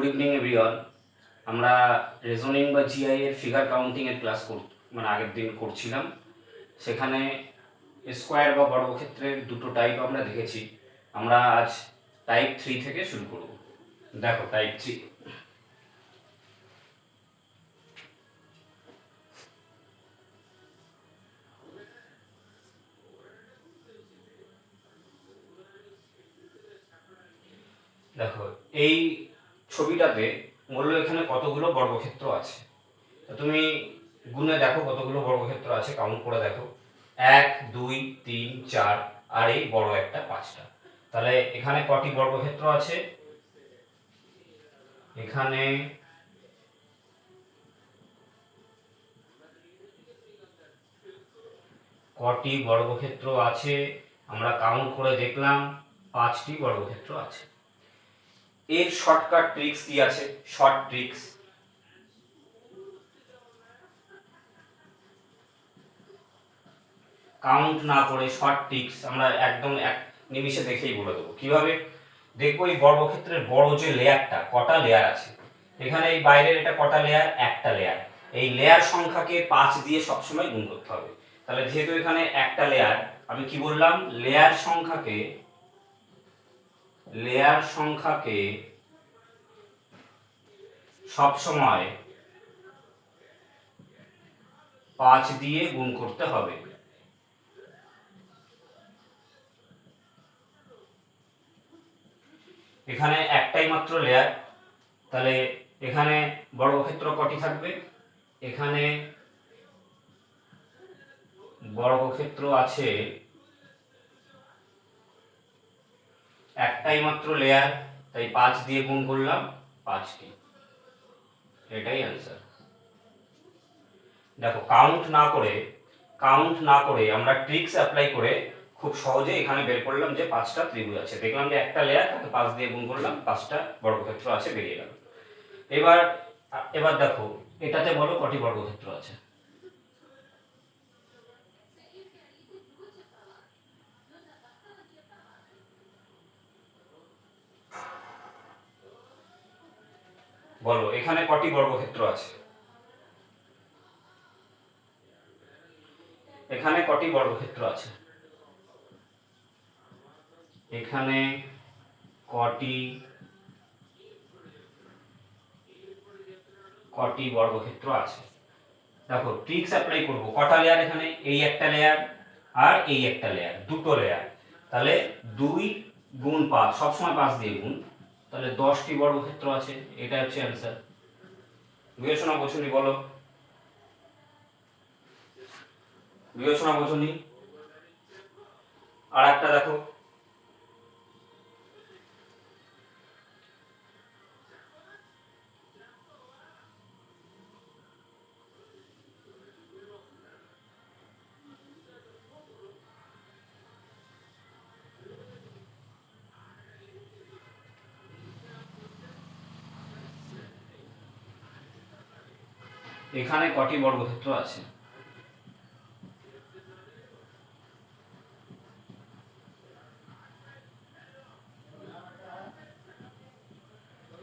Good evening everyone. আমরা reasoning বা GI এর ফিগার কাউন্টিং এর ক্লাস আগের দিন করছিলাম। সেখানে স্কোয়ার বা বর্গক্ষেত্রের দুটো টাইপ আমরা দেখেছি। আমরা আজ টাইপ 3 থেকে শুরু করব। দেখো টাইপ 3। দেখো এই ছবিটাতে বললো এখানে কতগুলো বর্গক্ষেত্র আছে। তো তুমি গুণে দেখো কতগুলো বর্গক্ষেত্র আছে, কাউন্ট করে দেখো। 1 2 3 4 আর এই বড় একটা 5টা। তাহলে এখানে কটি বর্গক্ষেত্র আছে? এখানে কটি বর্গক্ষেত্র আছে আমরা কাউন্ট করে দেখলাম, 5টি বর্গক্ষেত্র আছে। এর শর্টকাট ট্রিক্স কি আছে? শর্ট ট্রিক্স কাউন্ট না করে শর্ট ট্রিক্স আমরা একদম এক নিমিষে দেখেই বলে দেবো। কিভাবে দেখবো? এই বর্গক্ষেত্রের বড় যে লেয়ারটা, কটা লেয়ার আছে এখানে, এই বাইরের এটা কটা লেয়ার? একটা লেয়ার। এই লেয়ার সংখ্যাকে 5 দিয়ে সবসময় গুণ করতে হবে। তাহলে যেহেতু এখানে একটা লেয়ার, আমি কি বললাম? লেয়ার সংখ্যাকে সবসময় 5 দিয়ে গুণ করতে হবে। এখানে একটাই মাত্র লেয়ার, তাহলে এখানে বর্গক্ষেত্র কটি থাকবে? এখানে বর্গক্ষেত্র আছে একটাই মাত্র লেয়ার, তাই 5 দিয়ে গুণ করলাম, 5টি। এটাই অ্যান্সার। দেখো কাউন্ট না করে আমরা ট্রিক্স অ্যাপ্লাই করে খুব সহজে এখানে বের করলাম যে 5টা ত্রিভুজ আছে। দেখলাম যে একটা লেয়ার, তাকে 5 দিয়ে গুণ করলাম, 5টা বর্গক্ষেত্র আছে, বেরিয়ে গেল। এবার দেখো এটাতে বলো কটি বর্গক্ষেত্র আছে? বলো এখানে কটি বর্গক্ষেত্র আছে? এখানে কটি বর্গক্ষেত্র আছে? এখানে কটি বর্গক্ষেত্র আছে? দেখো ট্রিক্স অ্যাপ্লাই করব। কটা লেয়ার এখানে? এই একটা লেয়ার আর এই একটা লেয়ার, দুটো লেয়ার। তাহলে 2 গুণ 5, সবসময় 5 দিয়ে গুণ, তাহলে 10টি বর্গক্ষেত্র আছে। এটা হচ্ছে অ্যান্সার। বিবেচনা বোঝনি? বলো বিবেচনা বোঝনি? আর একটা দেখো, এখানে কটি বর্গক্ষেত্র আছে?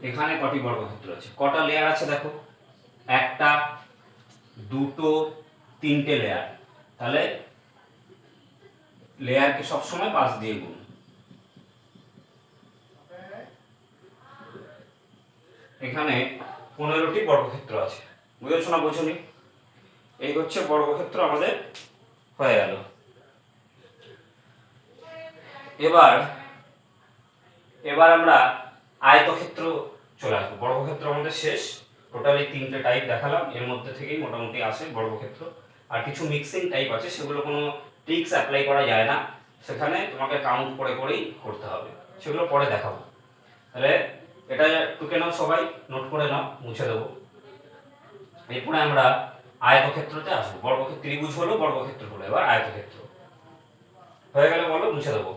এখানে কটি বর্গক্ষেত্র আছে? কটা লেয়ার আছে দেখো? একটা, দুটো, 3টে লেয়ার। তাহলে লেয়ারকে সবসময় 5 দিয়ে গুণ। এখানে 15টি বর্গক্ষেত্র আছে। বুঝেছো না বোঝনি? এই হচ্ছে বর্গক্ষেত্র আমাদের হয়ে গেল। এবার আমরা আয়তক্ষেত্র চলে আসবো। বর্গক্ষেত্র আমাদের শেষ। টোটালি 3টে টাইপ দেখালাম, এর মধ্যে থেকেই মোটামুটি আসে বর্গক্ষেত্র। আর কিছু মিক্সিং টাইপ আছে, সেগুলো কোনো ট্রিক্স অ্যাপ্লাই করা যায় না, সেখানে তোমাকে কাউন্ট করে করেই করতে হবে। সেগুলো পরে দেখাবো। তাহলে এটা টুকে নাও, সবাই নোট করে নাও, মুছে দেবো। এরপরে আমরা আয়তক্ষেত্রতে আসবো। বর্গক্ষেত্র ত্রিভুজ হলো, বর্গক্ষেত্র হলো, এবার আয়তক্ষেত্র হয়ে গেলে বলো, মুছে দেবো।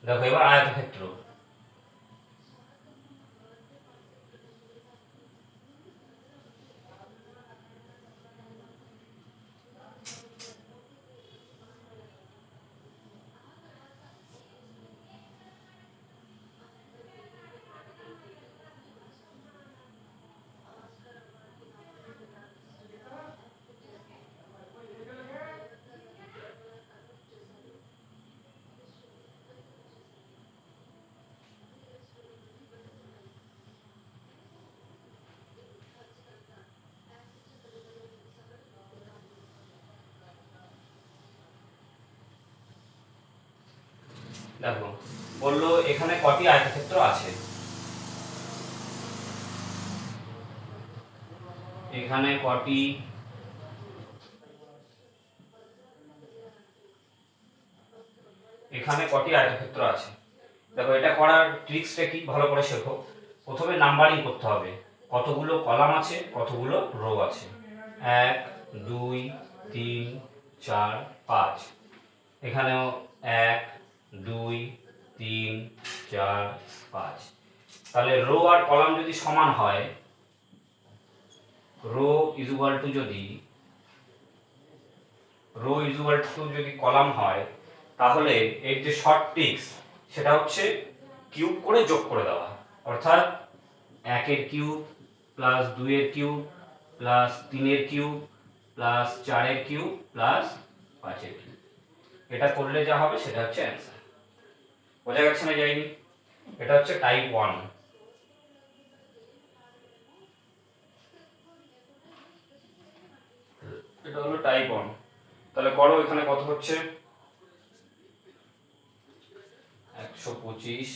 দেখো এবার আয়তক্ষেত্র। দেখো বললো এখানে কটি আয়তক্ষেত্র আছে, এখানে কটি আয়তক্ষেত্র আছে। দেখো এটা করার ট্রিক্সটা কি ভালো করে শেখো। প্রথমে নাম্বারিং করতে হবে, কতগুলো কলাম আছে কতগুলো রো আছে। 1 2 3 4 5, এখানেও 1 2 3 4 5। তাহলে রো আর কলাম যদি সমান হয়, রো ইজ ইকুয়াল টু যদি কলাম হয়, তাহলে এর যে শর্ট ট্রিক্স সেটা হচ্ছে কিউব করে যোগ করে দেওয়া। অর্থাৎ 1 এর কিউব প্লাস 2 এর কিউব প্লাস 3 এর কিউব প্লাস 4 এর কিউব প্লাস 5 এর কিউব। এটা করলে যা হবে সেটা হচ্ছে অ্যান্সার। বোঝা গেছে না যায়নি? এটা হচ্ছে টাইপ 1। এটা হলো টাইপ 1। তাহলে করো, এখানে কত হচ্ছে 125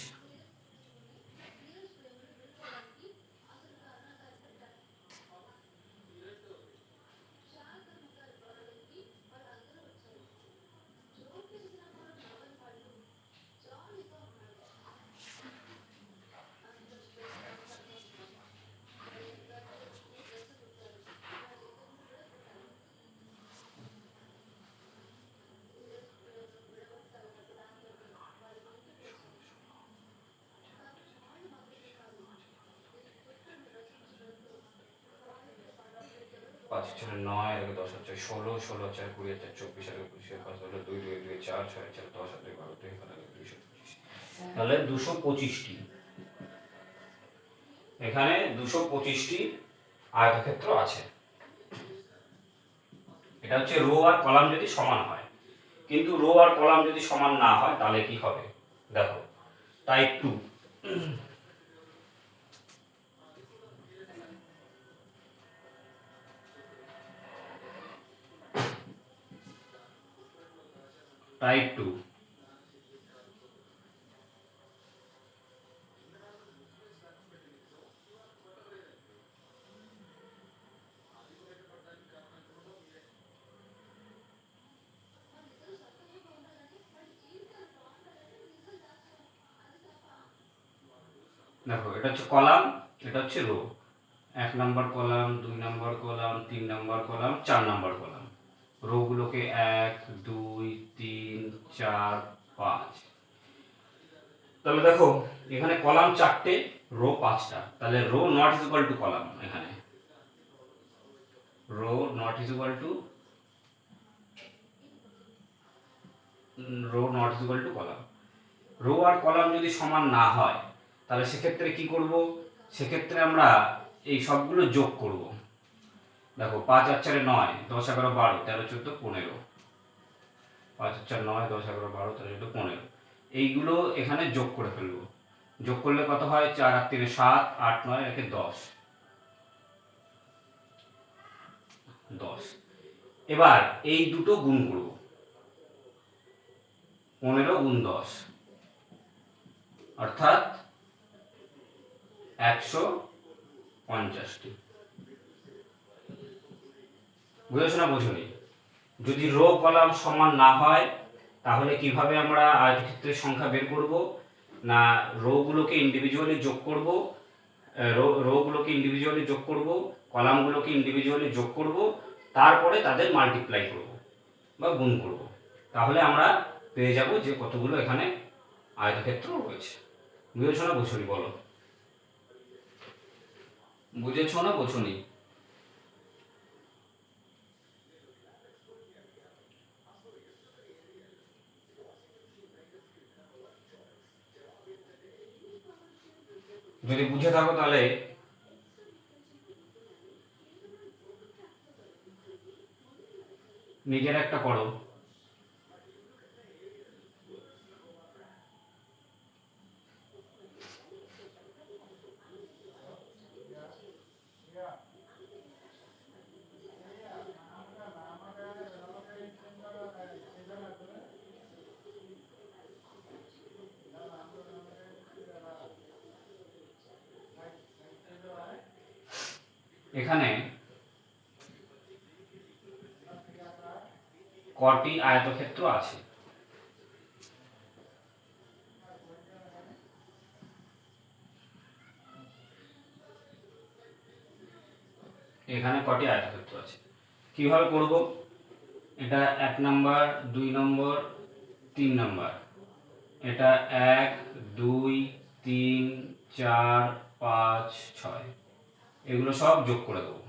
5 4 9 আর 10 হচ্ছে 16, 16 4 20 4 24 আর 25 5 হলো 2 2 2 4 6 4 10 আর 2 12 এখানে 225। তাহলে 225টি, এখানে 225টি আয়তক্ষেত্র আছে। এটা হচ্ছে রো আর কলাম যদি সমান হয়। কিন্তু রো আর কলাম যদি সমান না হয় তাহলে কি হবে দেখো। টাইপ 2। টাইপ 2 দেখো এটা হচ্ছে কলাম, এটা হচ্ছে রো। 1 নম্বর কলাম, 2 নম্বর কলাম, 3 নম্বর কলাম, 4 নম্বর কলাম। রো গুলোকে 1 2 3 4 5। তাহলে দেখো এখানে কলাম 4টে, রো 5টা। তাহলে row not is equal to column. এখানে row not is equal to column. Row আর কলাম যদি সমান না হয় তাহলে সেক্ষেত্রে কি করব, সেক্ষেত্রে আমরা এই সবগুলো যোগ করব। দেখো 5 আর 4 9, 10 11 12 13 14 15। 5 আর 4 9 10 11 12 13 14 15, এইগুলো এখানে যোগ করে ফেলবো। যোগ করলে কত হয়, 4 আর 3 7 8 9 একে 10। এবার এই দুটো গুণ করব, 15 গুণ 10 অর্থাৎ 150টি। বুঝেছো না বোঝোনি? যদি রো কলাম সমান না হয় তাহলে কিভাবে আমরা আয়তক্ষেত্রের সংখ্যা বের করব না, রোগুলোকে ইন্ডিভিজুয়ালি যোগ করব, রোগুলোকে ইন্ডিভিজুয়ালি যোগ করব, কলামগুলোকে ইন্ডিভিজুয়ালি যোগ করব, তারপরে তাদের মাল্টিপ্লাই করব বা গুণ করব। তাহলে আমরা পেয়ে যাব যে কতগুলো এখানে আয়তক্ষেত্র রয়েছে। বুঝেছ না বুঝুনি বলো? বুঝেছ না বুঝুনি? যদি বুঝে থাকো তাহলে নিজের একটা পড়ো। এখানে কটি আয়তক্ষেত্র আছে? এখানে কটি আয়তক্ষেত্র আছে? কিভাবে করব? এটা 1 নম্বর, 2 নম্বর, 3 নম্বর। এটা 1, 2, 3, 4, 5, 6। এগুলো সব যোগ করে দেবো।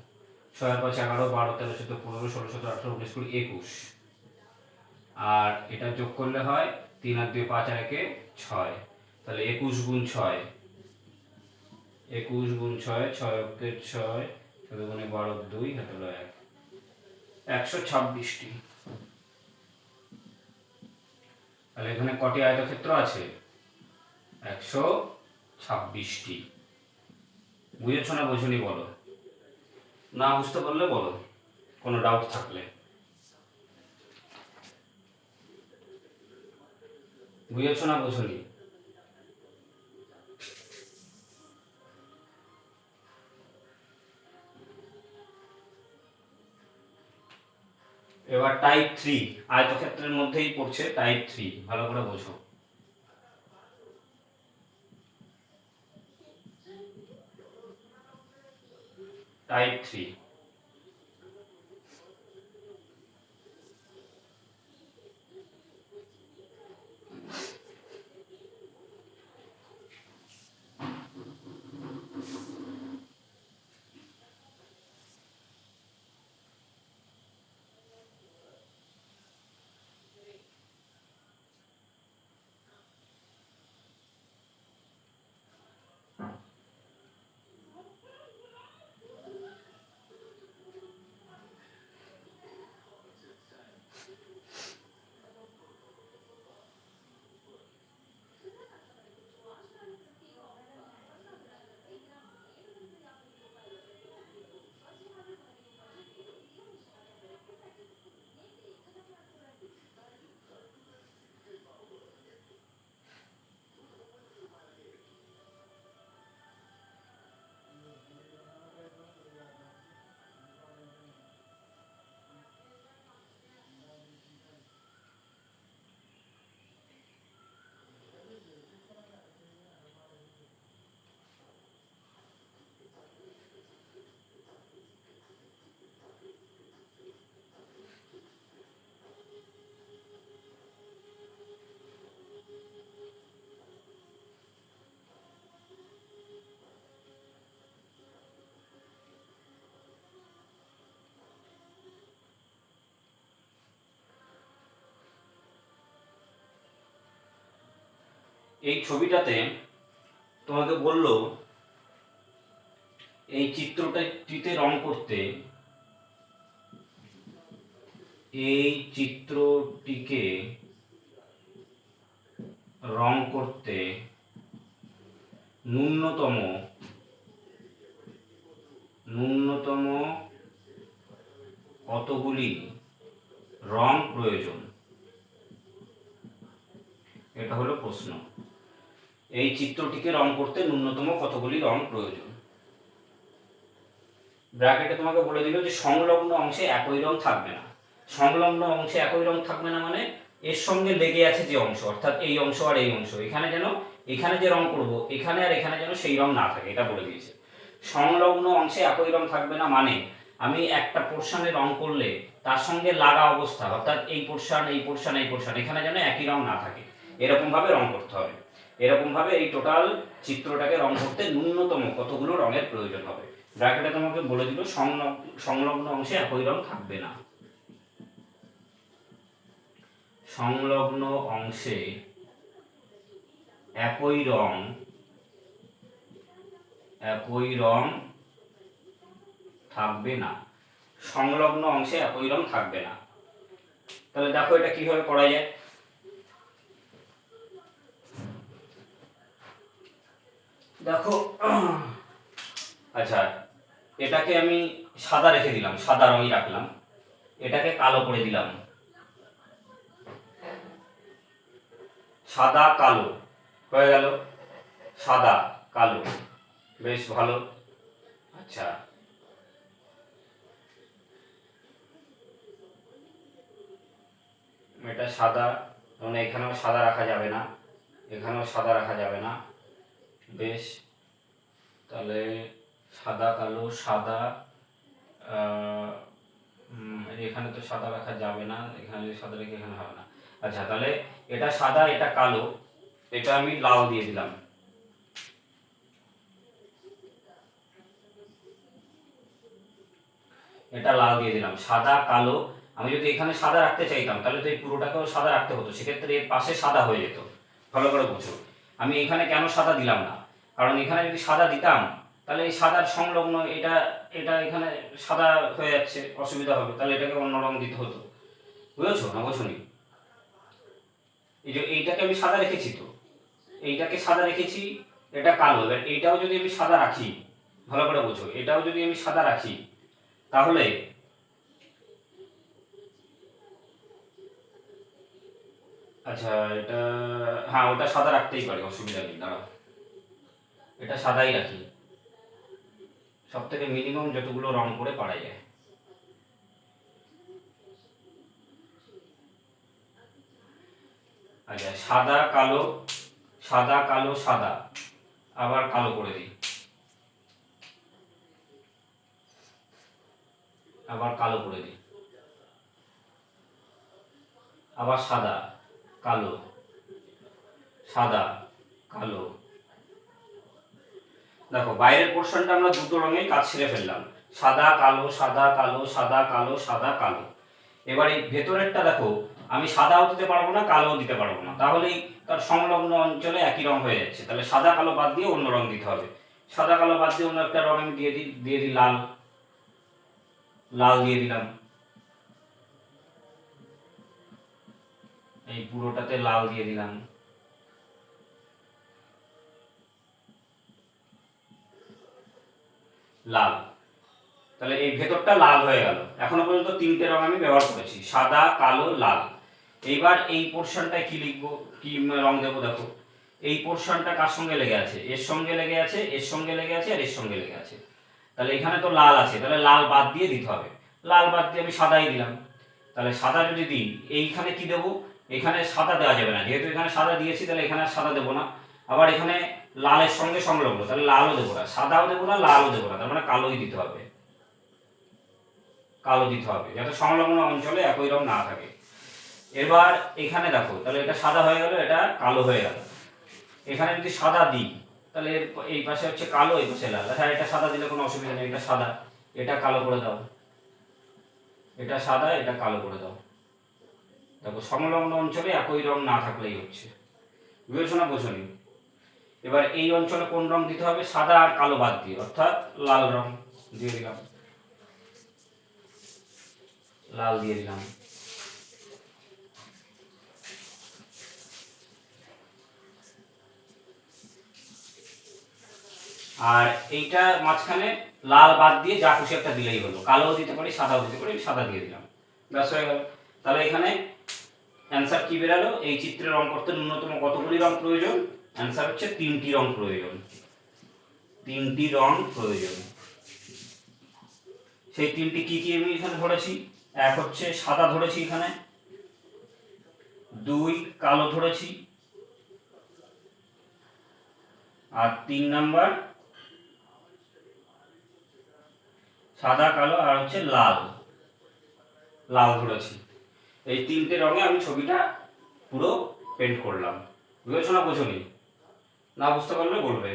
6 আর 5 11, 12, 13, 14, 15, 16, 17, 18, 19, 20, 21। আর এটা যোগ করলে হয় 3 আর 2 5 আর 1 6। তাহলে 21 গুণ 6, 21 গুণ 6, 6 অক্ষে 6, 6 গুণে 12, 2 হাতে হলো 1, 126টি। তাহলে এখানে কটি আয়তক্ষেত্র আছে? 126টি। বুঝেছ না বুঝুনি বলো? না বুঝতে পারলে বলো, কোনো ডাউট থাকলে। বুঝেছ না বুঝুনি? এবার টাইপ 3 আয়তক্ষেত্রের মধ্যেই পড়ছে, টাইপ 3 ভালো করে বোঝো। টাইপ 3 এই ছবিটাতে তোমাকে বললো এই চিত্রটিতে রং করতে, এই চিত্রটিকে রং করতে ন্যূনতম কতগুলি রং প্রয়োজন? এটা হলো প্রশ্ন। এই চিত্রটিকে রং করতে ন্যূনতম কতগুলি রং প্রয়োজন? ব্র্যাকেটে তোমাকে বলে দিল যে সংলগ্ন অংশে একই রং থাকবে না। সংলগ্ন অংশে একই রং থাকবে না মানে এর সঙ্গে লেগে আছে যে অংশ, অর্থাৎ এই অংশ আর এই অংশ, এখানে যেন এখানে যে রং করব এখানে আর এখানে যেন সেই রং না থাকে, এটা বলে দিয়েছে। সংলগ্ন অংশে একই রং থাকবে না মানে আমি একটা পোর্শনে রং করলে তার সঙ্গে লাগা অবস্থা, অর্থাৎ এই পোর্শন এই পোর্শন এই পোর্শন, এখানে যেন একই রং না থাকে। এরকমভাবে রং করতে হবে। এরকমভাবে এই টোটাল চিত্রটাকে রং করতে ন্যূনতম কতগুলো রঙের প্রয়োজন হবে। ব্র্যাকেটে তোমাকে বলে দিল সংলগ্ন অংশে একই রং থাকবে না। সংলগ্ন অংশে একই রং থাকবে না। সংলগ্ন অংশে একই রং থাকবে না। তাহলে দেখো এটা কিভাবে করা যায়। দেখো আচ্ছা, এটাকে আমি সাদা রেখে দিলাম, সাদা রঙই রাখলাম। এটাকে কালো করে দিলাম, সাদা কালো হয়ে গেল। সাদা কালো, বেশ ভালো। আচ্ছা, এটা সাদা, মানে এখানেও সাদা রাখা যাবে না, এখানেও সাদা রাখা যাবে না। বেশ, তাহলে সাদা কালো, সাদা, এখানে তো সাদা রাখা যাবে না, এখানে সাদা রেখে এখানে হবে না। আচ্ছা, তাহলে এটা সাদা, এটা কালো, এটা আমি লাল দিয়ে দিলাম। এটা লাল দিয়ে দিলাম, সাদা কালো। আমি যদি এখানে সাদা রাখতে চাইতাম তাহলে তো এই পুরোটাকেও সাদা রাখতে হতো, সেক্ষেত্রে এর পাশে সাদা হয়ে যেত। ভালো করে বুঝো, আমি এখানে কেন সাদা দিলাম না, কারণ এখানে যদি সাদা দিতাম তাহলে এই সাদার সংলগ্ন এটা এটা এখানে সাদা হয়ে যাচ্ছে, অসুবিধা হবে, তাহলে এটাকে অন্য রং দিতে হতো। বুঝেছো না বোঝনি? এই যে এইটাকে আমি সাদা রেখেছি, তো এইটাকে সাদা রেখেছি, এটা কালো। এবার এইটাও যদি আমি সাদা রাখি, ভালো করে বোঝো, এটাও যদি আমি সাদা রাখি তাহলে আচ্ছা, এটা হ্যাঁ, ওটা সাদা রাখতেই পারি, অসুবিধা নেই। দাঁড়াও, এটা সাদাই রাখি, সব থেকে মিনিমাম যতগুলো রং করে পারা যায়। আচ্ছা, সাদা কালো, সাদা কালো, সাদা, আবার কালো করে দিই, আবার কালো করে দিই, আবার সাদা কালো, সাদা কালো। দেখো বাইরের পোর্শনটা আমরা দুটো রঙে কাজ ছেড়ে ফেললাম, সাদা কালো, সাদা কালো, সাদা কালো, সাদা কালো। এবার এই ভেতরেরটা দেখো, আমি সাদাও দিতে পারবো না, কালোও দিতে পারবো না, তাহলেই তার সংলগ্ন অঞ্চলে একই রং হয়ে যাচ্ছে। তাহলে সাদা কালো বাদ দিয়ে অন্য রং দিতে হবে। সাদা কালো বাদ দিয়ে অন্য একটা রং আমি দিয়ে দিই লাল, লাল দিয়ে দিলাম, এই পুরোটাতে লাল দিয়ে দিলাম। লাল, তাহলে এই ভেতরটা লাল হয়ে গেল। এখনো পর্যন্ত তিনটে রং আমি ব্যবহার করেছি, সাদা কালো লাল। এইবার এই পোর্শনটায় কি লিখবো, কি রং দেবো? দেখো এই পোর্শনটা কার সঙ্গে লেগে আছে, এর সঙ্গে লেগে আছে, এর সঙ্গে লেগে আছে, আর এর সঙ্গে লেগে আছে। তাহলে এখানে তো লাল আছে, তাহলে লাল বাদ দিয়ে দিতে হবে। লাল বাদ দিয়ে আমি সাদাই দিলাম। তাহলে সাদা যদি দিই, এইখানে কি দেবো? এখানে সাদা দেওয়া যাবে না, যেহেতু এখানে সাদা দিয়েছি তাহলে এখানে সাদা দেবো না। আবার এখানে লালের সঙ্গে সংলগ্ন, তাহলে লালও দেবো না, সাদাও দেবো না, লালও দেবো না, তার মানে কালোই দিতে হবে। কালো দিতে হবে যাতে সংলগ্ন অঞ্চলে একই রং না থাকে। এবার এখানে দেখো, তাহলে এটা সাদা হয়ে গেল, এটা কালো হয়ে গেল। এখানে যদি সাদা দিই তাহলে এই পাশে হচ্ছে কালো, এই পাশে লাল। হ্যাঁ, এটা সাদা দিলে কোনো অসুবিধা নেই, এটা সাদা, এটা কালো করে দাও, এটা সাদা, এটা কালো করে দাও। দেখো সংলগ্ন অঞ্চলে একই রং না থাকলেই হচ্ছে। বুঝেছো না বোঝনি? এবার এই অঞ্চলে কোন রং দিতে হবে? সাদা আর কালো বাদ দিয়ে, অর্থাৎ লাল রং দিয়ে দিলাম, লাল দিয়ে দিলাম। আর এইটা মাঝখানে লাল বাদ দিয়ে যা খুশি একটা দিলেই হলো, কালোও দিতে পারি, সাদাও দিতে পারি, সাদা দিয়ে দিলাম, ব্যাস হয়ে গেল। তাহলে এখানে অ্যান্সার কি বেরালো? এই চিত্রে রং করতে ন্যূনতম কতগুলি রং প্রয়োজন? অ্যান্সার হচ্ছে 3টি রং প্রয়োজন, 3টি রং প্রয়োজন। সেই 3টি কি কি আমি এখানে ধরেছি? এক হচ্ছে সাদা ধরেছি এখানে, 2 কালো ধরেছি, আর 3 নাম্বার সাদা কালো, আর হচ্ছে লাল, লাল ধরেছি। এই 3টে রঙে আমি ছবিটা পুরো পেন্ট করলাম। বুঝেছো না বোঝোনি? না বুঝতে পারলে বলবে,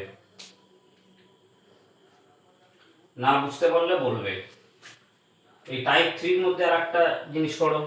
না বুঝতে পারলে বলবে। এই টাইপ 3 এর মধ্যে আর একটা জিনিস করো।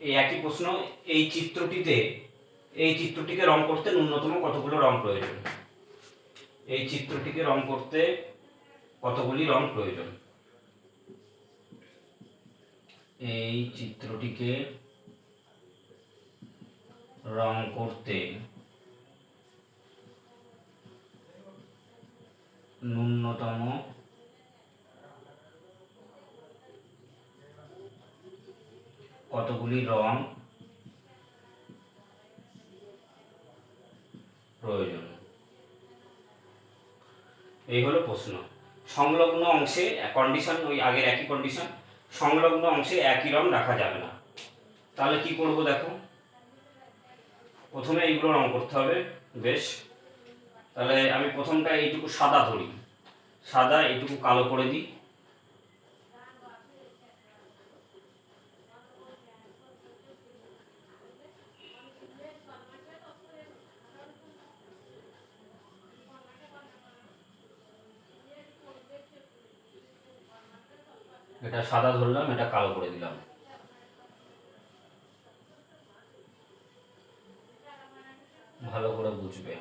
এই একই প্রশ্ন, এই চিত্রটিতে, এই চিত্রটিকে রং করতে ন্যূনতম কতগুলো রং প্রয়োজন? এই চিত্রটিকে রং করতে কতগুলি রং প্রয়োজন? এই চিত্রটিকে রং করতে ন্যূনতম কতগুলি রং প্রয়োজন? এই হলো প্রশ্ন। সংলগ্ন অংশে কন্ডিশন ওই আগের একই কন্ডিশন, সংলগ্ন অংশে একই রং রাখা যাবে না। তাহলে কি করব দেখো, প্রথমে এইগুলো রং করতে হবে। বেশ, তাহলে আমি প্রথমটা এইটুকু সাদা ধরি, সাদা, এইটুকু কালো করে দিই। এটা সাদা ধরলাম, এটা কালো করে দিলাম। ভালো করে বুঝবে।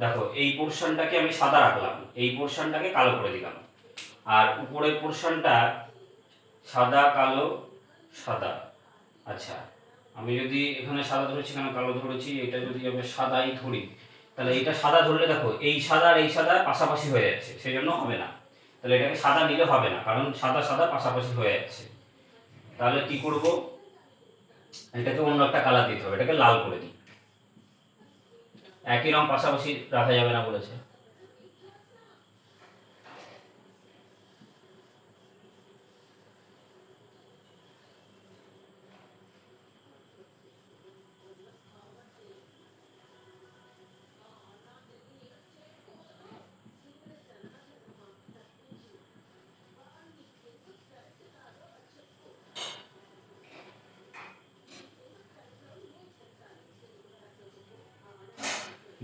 দেখো এই পোর্শনটাকে আমি সাদা রাখলাম, এই পোর্শনটাকে কালো করে দিলাম, আর উপরের পোর্শনটা সাদা কালো সাদা। আচ্ছা, আমি যদি এখানে সাদা ধরেছি, এখানে কালো ধরেছি, এটা যদি আমি সাদাই ধরি, তাহলে এইটা সাদা ধরলে দেখো এই সাদা আর এই সাদা পাশাপাশি হয়ে যাচ্ছে, সেই জন্য হবে না। তাহলে এটাকে সাদা নিলে হবে না, কারণ সাদা সাদা পাশাপাশি হয়ে যাচ্ছে। তাহলে কি করব, এটাকে অন্য একটা কালার দিতে হবে, এটাকে লাল করে দিই। একই রং পাশাপাশি রাখা যাবে না বলেছে।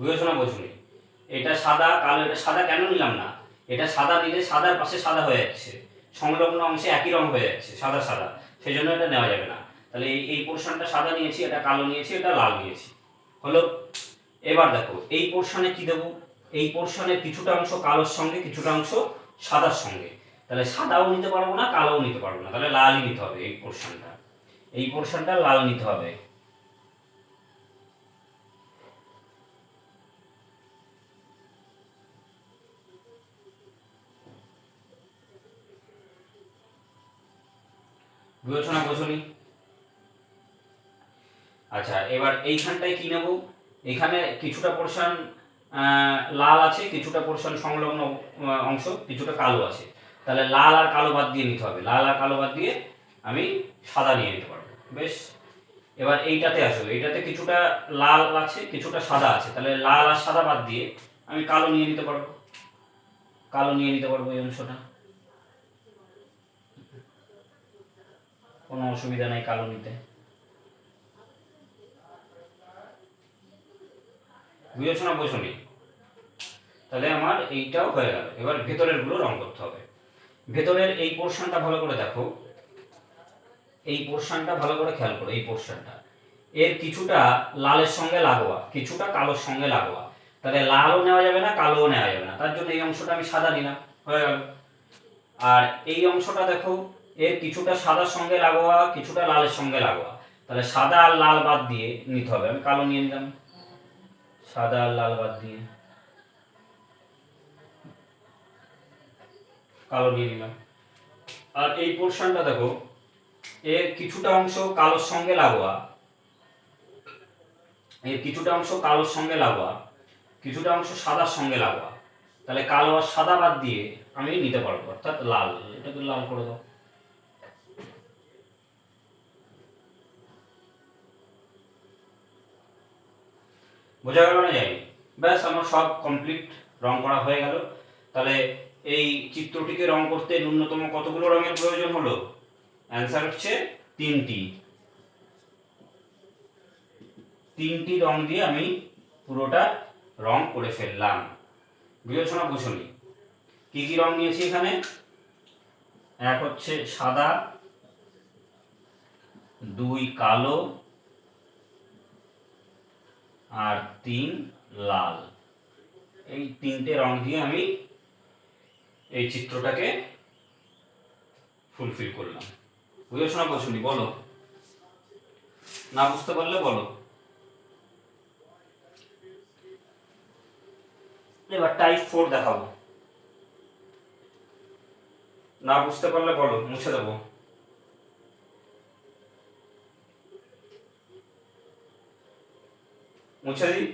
বুঝেছো না বোঝনি? এটা সাদা কালো, এটা সাদা কেন নিলাম না, এটা সাদা দিলে সাদার পাশে সাদা হয়ে যাচ্ছে, সংলগ্ন অংশে একই রং হয়ে যাচ্ছে সাদা সাদা, সেই জন্য এটা নেওয়া যাবে না। তাহলে এই পোর্শনটা সাদা নিয়েছি, এটা কালো নিয়েছি, এটা লাল নিয়েছি, হলো। এবার দেখো এই পোর্শনে কি দেবো, এই পোর্শনের কিছুটা অংশ কালোর সঙ্গে, কিছুটা অংশ সাদার সঙ্গে, তাহলে সাদাও নিতে পারবো না, কালোও নিতে পারবো না, তাহলে লালই নিতে হবে। এই পোর্শনটা, এই পোর্শনটা লাল নিতে হবে। বুঝেছো না বোঝনি? আচ্ছা, এবার এইখানটায় কি নেব, এখানে কিছুটা পোর্শন লাল আছে, কিছুটা পোর্শন সংলগ্ন অংশ কিছুটা কালো আছে, তাহলে লাল আর কালো বাদ দিয়ে নিতে হবে, লাল আর কালো বাদ দিয়ে আমি সাদা নিয়ে নিতে পারবো। বেশ, এবার এইটাতে আসো, এইটাতে কিছুটা লাল আছে কিছুটা সাদা আছে, তাহলে লাল আর সাদা বাদ দিয়ে আমি কালো নিয়ে নিতে পারবো, কালো নিয়ে নিতে পারবো এই অংশটা, কোনো অসুবিধা নাই কালো নিতে। বুঝেছো না বোঝনি? তাহলে আমার এইটাও হয়ে গেল। এবার ভেতরের গুলো রং করতে হবে। ভেতরের এই পোর্শনটা ভালো করে দেখো, এই পোর্শনটা ভালো করে খেয়াল করো, এই পোর্শনটা এর কিছুটা লালের সঙ্গে লাগোয়া কিছুটা কালোর সঙ্গে লাগোয়া, তাহলে লালও নেওয়া যাবে না কালোও নেওয়া যাবে না, তার জন্য এই অংশটা আমি সাদা নিলাম, হয়ে গেল। আর এই অংশটা দেখো, এর কিছুটা সাদার সঙ্গে লাগোয়া কিছুটা লালের সঙ্গে লাগোয়া, তাহলে সাদা আর লাল বাদ দিয়ে নিতে হবে, আমি কালো নিয়ে নিলাম, সাদা আর লাল বাদ দিয়ে কালো নিয়ে নিলাম। আর এই পোর্শনটা দেখো, এর কিছুটা অংশ কালোর সঙ্গে লাগোয়া, এর কিছুটা অংশ কালোর সঙ্গে লাগোয়া কিছুটা অংশ সাদার সঙ্গে লাগোয়া, তাহলে কালো আর সাদা বাদ দিয়ে আমি নিতে পারবো, অর্থাৎ লাল, এটাকে লাল করে দাও। বোঝা গেল না যায়নি? ব্যাস আমার সব কমপ্লিট, রং করা হয়ে গেল। তাহলে এই চিত্রটিকে রং করতে ন্যূনতম কতগুলো রঙের প্রয়োজন হলো? অ্যান্সার হচ্ছে তিনটি। তিনটি রং দিয়ে আমি পুরোটা রং করে ফেললাম। বুঝেছো না বুঝনি? কি কি রং নিয়েছি এখানে? এক হচ্ছে সাদা, দুই কালো, আর তিন লাল। এই তিনটে রং দিয়ে আমি এই চিত্রটাকে ফুলফিল করলাম। বুঝেছো না বুঝনি? বলো, না বুঝতে পারলে বলো। এবার টাইপ 4 দেখাবো, না বুঝতে পারলে বলো, মুছে দেবো। মুছে দিই?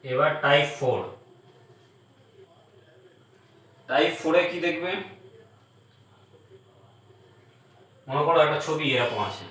এবার টাইপ 4। টাইপ 4-এ কি দেখবে? মনে করো একটা ছবি এরকম আছে,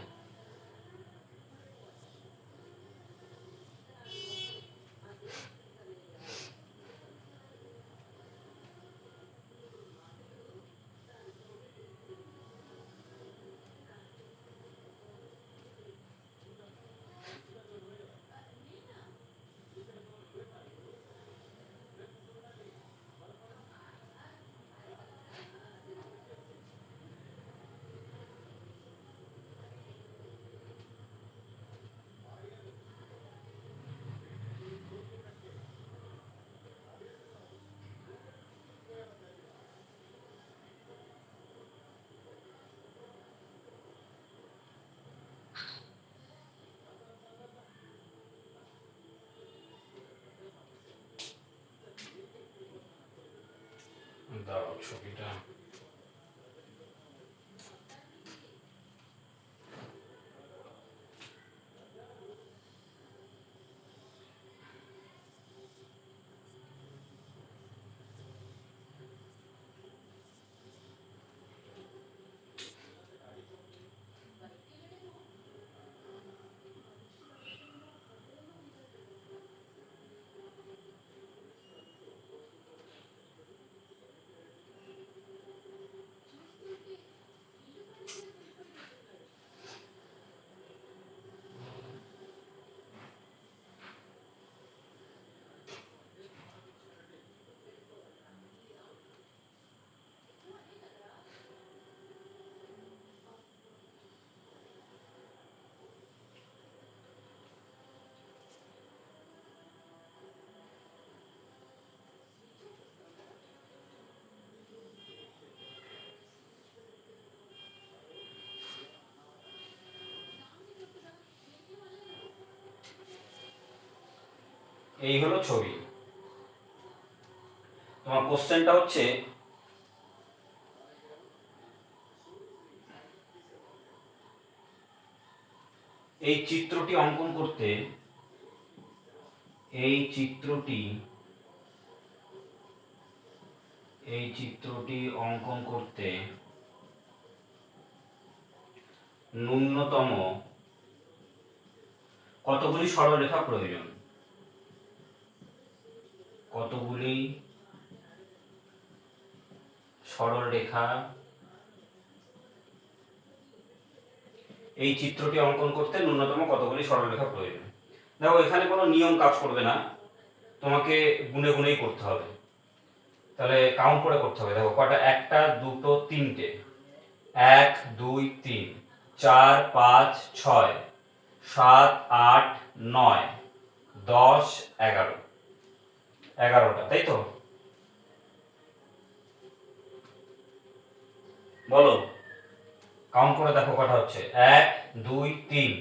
দাও ছবিটা। এই হলো ছবি। তোমার কোশ্চেনটা হচ্ছে এই চিত্রটি অঙ্কন করতে অঙ্কন করতে ন্যূনতম কতগুলি সরলরেখা প্রয়োজন? কতগুলি সরলরেখা এই চিত্রটি অঙ্কন করতে ন্যূনতম কতগুলি সরলরেখা প্রয়োজন? দেখো এখানে কোনো নিয়ম কাজ করবে না, তোমাকে গুনে গুনেই করতে হবে। তাহলে কাউন্ট করে করতে হবে। দেখো কটা, একটা দুটো তিনটে, 1 2 3 4 5 6 7 8 9 10 11, 11টা, তাই তো? বলো, কাউন্ট করে দেখো কটা হচ্ছে। 1 2 3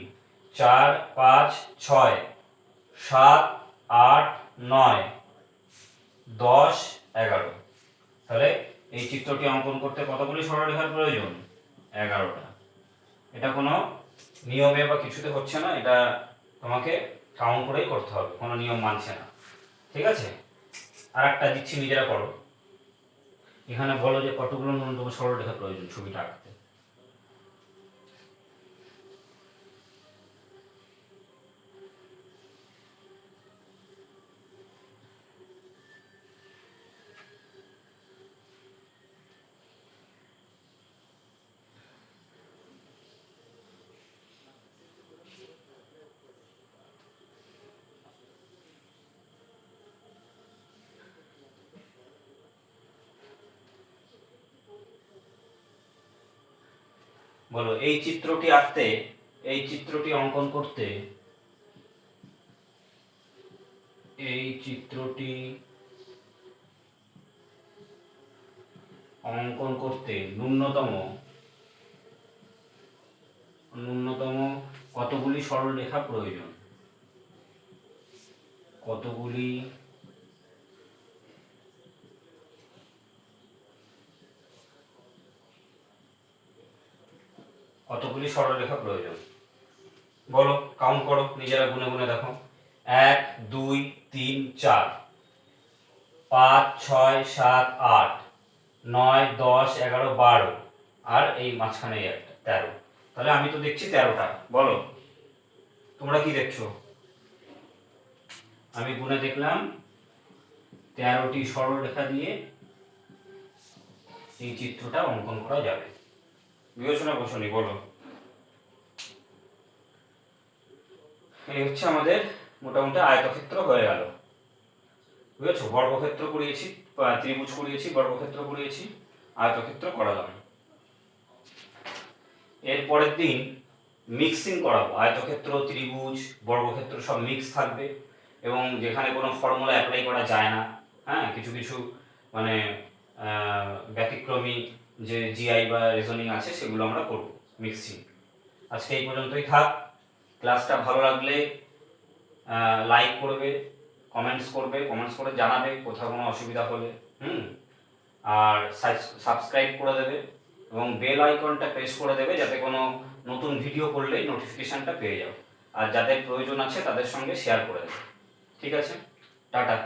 4 5 6 7 8 9 10 11। তাহলে এই চিত্রটি অঙ্কন করতে কতগুলি সরলরেখার প্রয়োজন? 11টা। এটা কোনো নিয়মে বা কিছুতে হচ্ছে না, এটা তোমাকে কাউন্ট করেই করতে হবে, কোনো নিয়ম মানছে না। ঠিক আছে, আর একটা দিচ্ছি, নিজেরা করো। এখানে বলো যে কতগুলো ন্যূনতম সরলরেখা প্রয়োজন ছবিটা আঁকতে। বলো, এই চিত্রটি আঁকতে, এই চিত্রটি অঙ্কন করতে, এই চিত্রটি অঙ্কন করতে ন্যূনতম কতগুলি সরলরেখা প্রয়োজন? কতগুলি সরলরেখা প্রয়োজন? বলো, কাউন্ট করো, নিজেরা গুনে গুনে দেখো। 1 2 3 4 5 6 7 8 9 10 11 12, আর এই মাঝখানে একটা 13। তাহলে আমি তো দেখছি 13টা। বলো তোমরা কি দেখছো? আমি গুনে দেখলাম 13টি সরলরেখা দিয়ে এই চিত্রটা অঙ্কন করা যাবে। বিবেচনা বসনি, বলো। এই হচ্ছে আমাদের মোটামুটি আয়তক্ষেত্র হয়ে গেল। বুঝেছো? বর্গক্ষেত্র করিয়েছি, ত্রিভুজ করিয়েছি, বর্গক্ষেত্র করিয়েছি, আয়তক্ষেত্র করালাম। এর পরের দিন মিক্সিং করাবো, আয়তক্ষেত্র ত্রিভুজ বর্গক্ষেত্র সব মিক্স থাকবে, এবং যেখানে কোনো ফর্মুলা অ্যাপ্লাই করা যায় না, হ্যাঁ, কিছু কিছু মানে ব্যতিক্রমী যে জিআই বা রিজনিং আছে সেগুলো আমরা করব মিক্সিং। আজকে এই পর্যন্তই থাক। ক্লাসটা ভালো লাগলে লাইক করবে, কমেন্টস করে জানাবে কোথাও কোনো অসুবিধা হলে, আর সাবস্ক্রাইব করে দেবে এবং বেল আইকনটা প্রেস করে দেবে, যাতে কোনো নতুন ভিডিও করলেই নোটিফিকেশানটা পেয়ে যাও, আর যাদের প্রয়োজন আছে তাদের সঙ্গে শেয়ার করে দেবে। ঠিক আছে, টাটা।